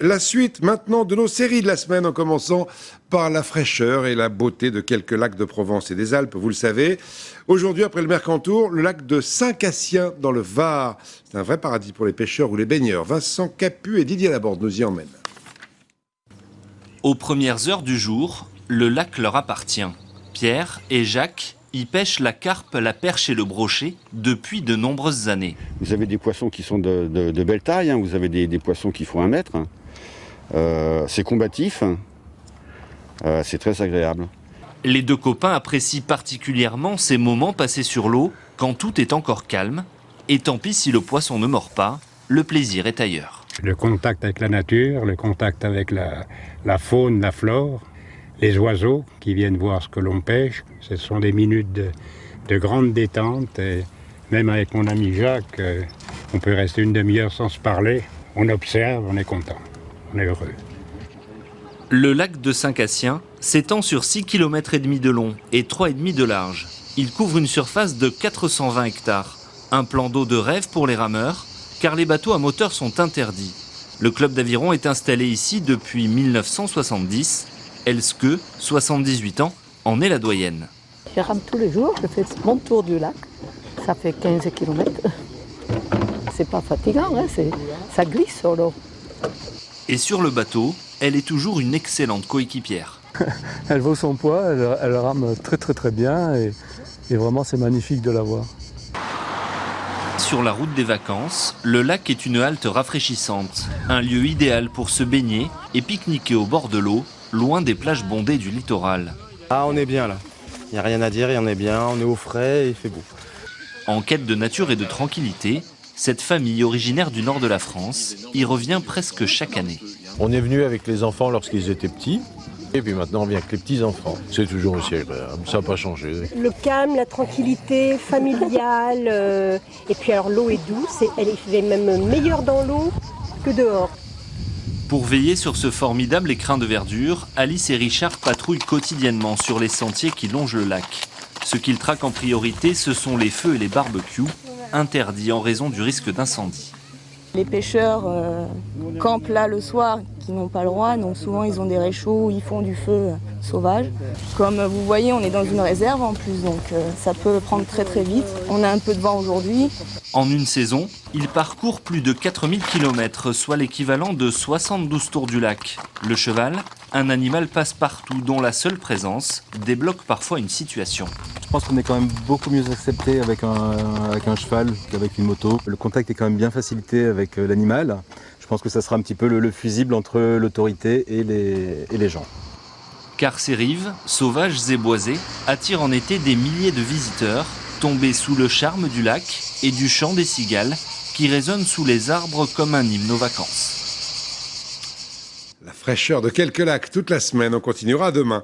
La suite maintenant de nos séries de la semaine en commençant par la fraîcheur et la beauté de quelques lacs de Provence et des Alpes, vous le savez. Aujourd'hui, après le Mercantour, le lac de Saint-Cassien dans le Var. C'est un vrai paradis pour les pêcheurs ou les baigneurs. Vincent Capu et Didier Laborde nous y emmènent. Aux premières heures du jour, le lac leur appartient. Pierre et Jacques y pêchent la carpe, la perche et le brochet depuis de nombreuses années. Vous avez des poissons qui sont de belle taille, vous avez des poissons qui font 1 mètre. C'est combatif, c'est très agréable. Les deux copains apprécient particulièrement ces moments passés sur l'eau quand tout est encore calme. Et tant pis si le poisson ne mord pas, le plaisir est ailleurs. Le contact avec la nature, le contact avec la faune, la flore, les oiseaux qui viennent voir ce que l'on pêche, ce sont des minutes de grande détente. Et même avec mon ami Jacques, on peut rester une demi-heure sans se parler. On observe, on est content, on est heureux. Le lac de Saint-Cassien s'étend sur 6,5 km de long et 3,5 de large. Il couvre une surface de 420 hectares. Un plan d'eau de rêve pour les rameurs, car les bateaux à moteur sont interdits. Le club d'aviron est installé ici depuis 1970. Elske, 78 ans, en est la doyenne. Je rame tous les jours, je fais mon tour du lac. Ça fait 15 km. C'est pas fatigant, ça glisse sur l'eau. Et sur le bateau, elle est toujours une excellente coéquipière. Elle vaut son poids, elle rame très bien et vraiment c'est magnifique de la voir. Sur la route des vacances, le lac est une halte rafraîchissante, un lieu idéal pour se baigner et pique-niquer au bord de l'eau, loin des plages bondées du littoral. Ah, on est bien là, il n'y a rien à dire, on est bien, on est au frais et il fait beau. En quête de nature et de tranquillité, cette famille originaire du nord de la France y revient presque chaque année. On est venu avec les enfants lorsqu'ils étaient petits. Et puis maintenant, on vient avec les petits-enfants. C'est toujours aussi agréable, ça n'a pas changé. Le calme, la tranquillité familiale, et puis alors l'eau est douce, et elle est même meilleure dans l'eau que dehors. Pour veiller sur ce formidable écrin de verdure, Alice et Richard patrouillent quotidiennement sur les sentiers qui longent le lac. Ce qu'ils traquent en priorité, ce sont les feux et les barbecues, interdits en raison du risque d'incendie. Les pêcheurs campent là le soir, qui n'ont pas le droit, donc souvent ils ont des réchauds où ils font du feu sauvage. Comme vous voyez, on est dans une réserve en plus, donc ça peut prendre très vite. On a un peu de vent aujourd'hui. En une saison, ils parcourent plus de 4000 km, soit l'équivalent de 72 tours du lac. Le cheval, un animal passe-partout dont la seule présence débloque parfois une situation. Je pense qu'on est quand même beaucoup mieux accepté avec un cheval qu'avec une moto. Le contact est quand même bien facilité avec l'animal. Je pense que ça sera un petit peu le fusible entre l'autorité et les gens. Car ces rives, sauvages et boisées, attirent en été des milliers de visiteurs, tombés sous le charme du lac et du chant des cigales qui résonnent sous les arbres comme un hymne aux vacances. La fraîcheur de quelques lacs toute la semaine, on continuera demain.